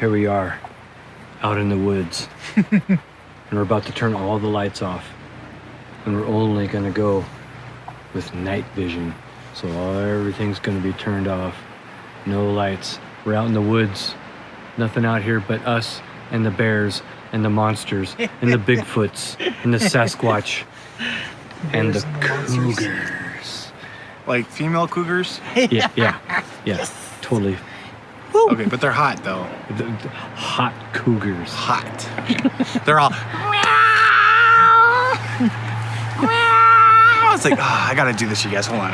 here we are, out in the woods. And we're about to turn all the lights off. And we're only gonna go with night vision. So everything's gonna be turned off. No lights. We're out in the woods. Nothing out here but us and the bears and the monsters and the Bigfoots and the Sasquatch and the cougars. Like female cougars? Yeah, yes. Totally. Woo. Okay, but they're hot though. The hot cougars. Hot. They're all. It's like, oh, I gotta do this, you guys. Hold on.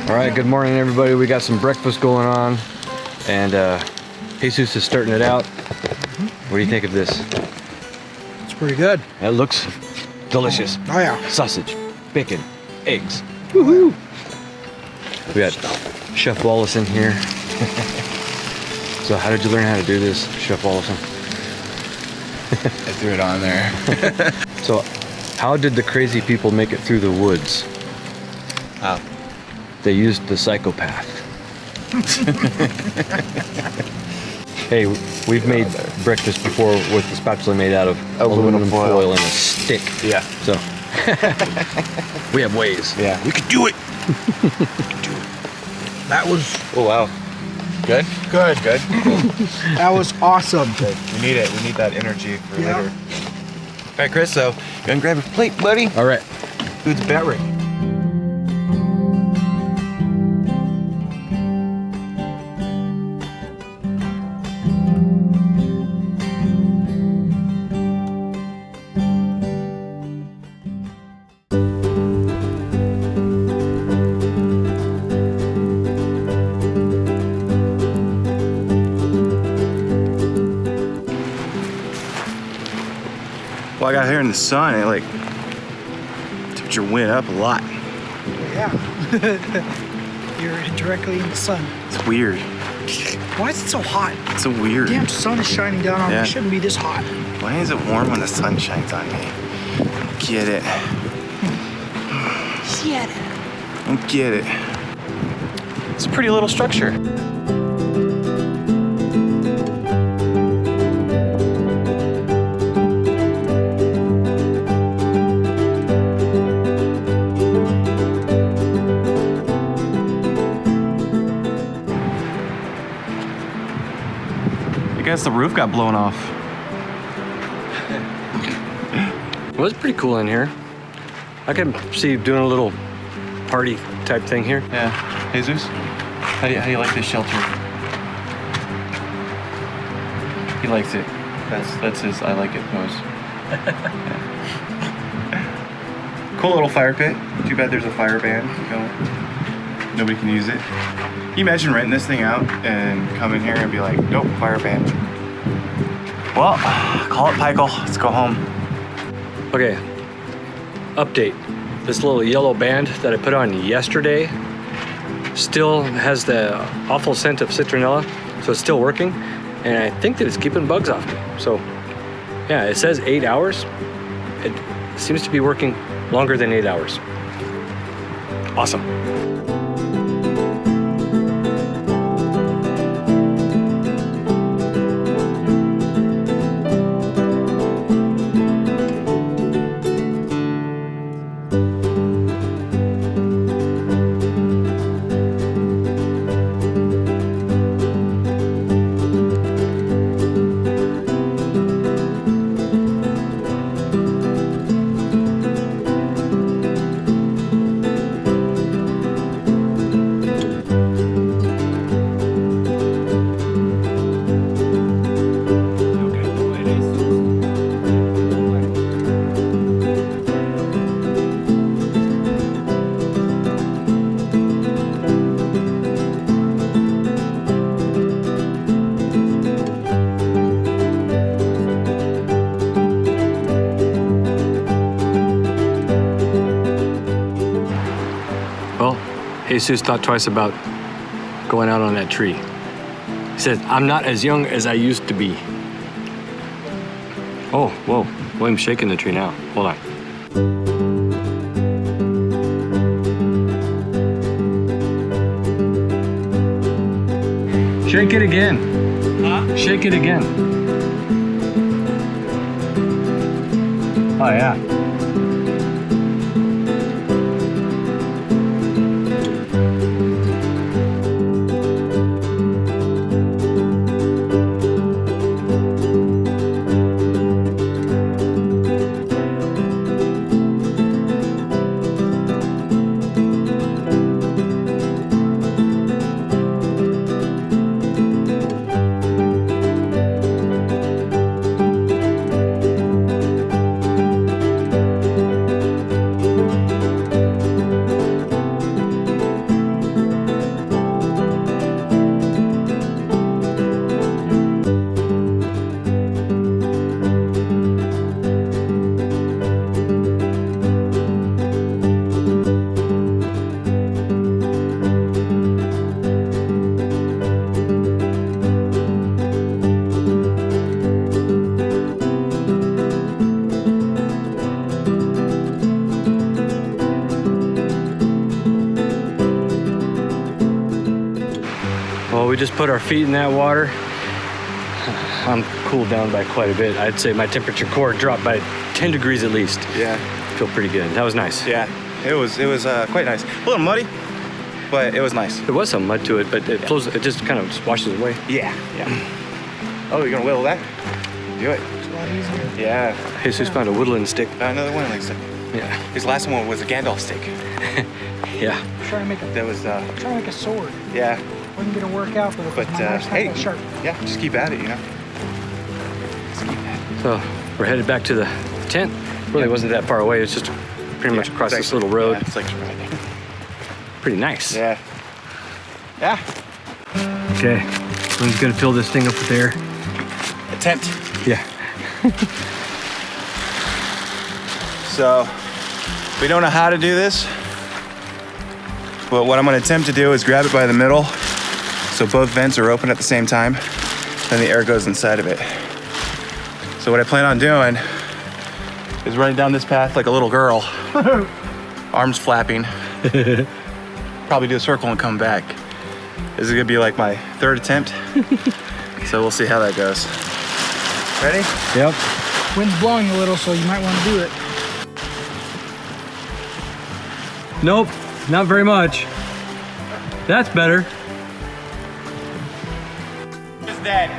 All right, good morning, everybody. We got some breakfast going on, and Jesus is starting it out. What do you think of this? It's pretty good. It looks delicious. Oh yeah. Sausage, bacon, eggs. Woohoo! We got Chef Wallace in here. So how did you learn how to do this, Chef Wallace? I threw it on there. So how did the crazy people make it through the woods? How? They used the psychopath. Hey, we've made breakfast before with the spatula made out of aluminum foil and a stick. Yeah. So we have ways. Yeah. We could do it. That was. Oh wow. Good. Good. Good. That was awesome. Good. We need it. We need that energy for later. All right, Chris. So go and grab a plate, buddy. All right. Food's about ready. Well, I got here in the sun, and like temperature went up a lot. Yeah. You're directly in the sun. It's weird. Why is it so hot? It's so weird. Damn, sun is shining down on me. Yeah. It shouldn't be this hot. Why is it warm when the sun shines on me? Don't get it. Get it. Don't get it. It's a pretty little structure. I guess the roof got blown off. Well, it's pretty cool in here. I can see you doing a little party type thing here. Yeah. Jesus, how do you like this shelter? He likes it. That's his I like it pose. Cool little fire pit. Too bad there's a fire ban going. Nobody can use it. Can you imagine renting this thing out and come in here and be like, nope, fire ban. Well, call it Pikel. Let's go home. Okay, update. This little yellow band that I put on yesterday still has the awful scent of citronella, so it's still working, and I think that it's keeping bugs off me. So, yeah, it says 8 hours. It seems to be working longer than 8 hours. Awesome. Jesus thought twice about going out on that tree. He said, I'm not as young as I used to be. Oh, whoa. William's shaking the tree now. Hold on. Shake it again. Huh? Shake it again. Oh, yeah. Well, we just put our feet in that water. I'm cooled down by quite a bit. I'd say my temperature core dropped by 10 degrees at least. Yeah. Feel pretty good. That was nice. Yeah, it was quite nice. A little muddy, but it was nice. There was some mud to it, but it flows. It just kind of washes away. Yeah, yeah. Oh, you're gonna whittle that? Do it. It's a lot easier. Yeah. Jesus found a woodland stick. Another one like stick. Yeah. His last one was a Gandalf stick. Yeah. I'm trying to make a, That was trying to make a sword. yeah. Wasn't gonna work out, but my knife's not hey, that sharp. yeah, just keep at it, you know. Just keep at it. So we're headed back to the tent. Really wasn't that far away. It's just pretty much across this little road. Yeah, it's like right there. Pretty nice. Yeah. Yeah. Okay. I'm just gonna fill this thing up with air. A tent. Yeah. So we don't know how to do this, but what I'm gonna attempt to do is grab it by the middle so both vents are open at the same time, and the air goes inside of it. So what I plan on doing is running down this path like a little girl, arms flapping, probably do a circle and come back. This is gonna be like my third attempt, so we'll see how that goes. Ready? Yep. Wind's blowing a little, so you might want to do it. Nope. Not very much. That's better. It's dead.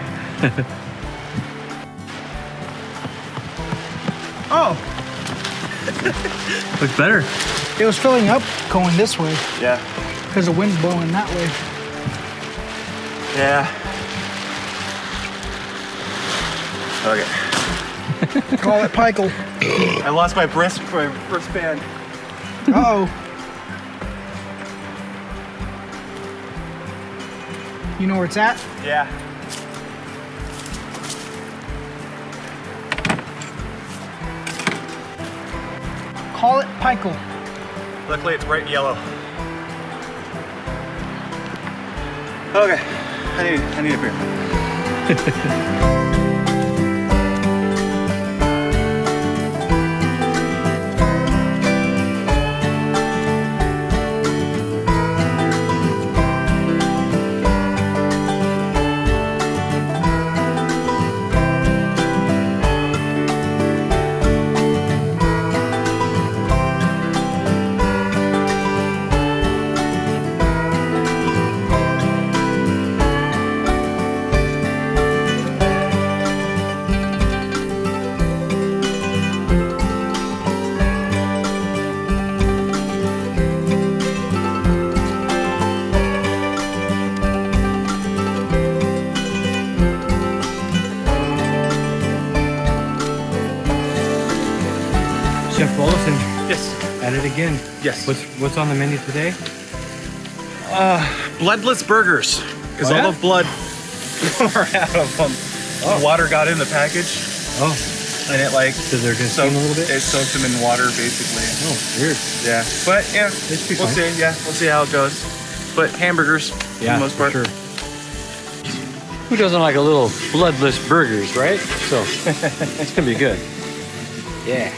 Oh. Looks better. It was filling up going this way Yeah. because the wind's blowing that way. Yeah. Okay. Call it Pikel. I lost my wristband. Uh-oh. You know where it's at? Yeah. Call it Pikel. Luckily it's bright yellow. Okay. I need a beer. Chef Bolson, Yes. at it again. Yes. What's on the menu today? Bloodless burgers. Because Oh, yeah? all the blood poured out of them. Oh. Water got in the package. Oh, And it like So they're gonna steam a little bit? It soaks them in water basically. Oh, weird. Yeah, but yeah, This should be we'll fine. see. Yeah, we'll see how it goes. But hamburgers, for Yeah, the most part. for sure. Who doesn't like a little bloodless burgers, right? So it's gonna be good. Yeah.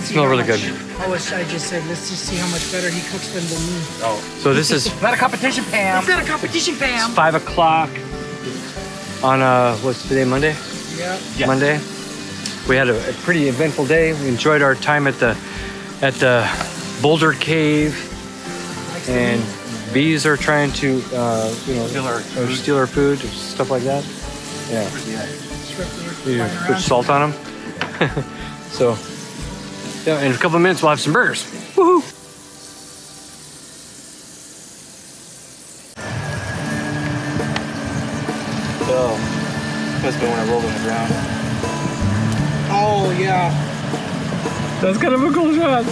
Smell really good. I wish I just said, let's just see how much better he cooks them than me. Oh, So this is not a competition, Pam. It's not a competition, Pam. 5 o'clock on what's today, Monday? Yeah. Yes. Monday. We had a pretty eventful day. We enjoyed our time at the Boulder Cave, Likes to and eat. bees are trying to Steal our food. steal our food, stuff like that. Yeah. Strictly You flying put around. salt on them. So yeah, in a couple of minutes we'll have some burgers. Woohoo! Oh, must have been when I rolled on the ground. Oh, yeah. That's kind of a cool shot.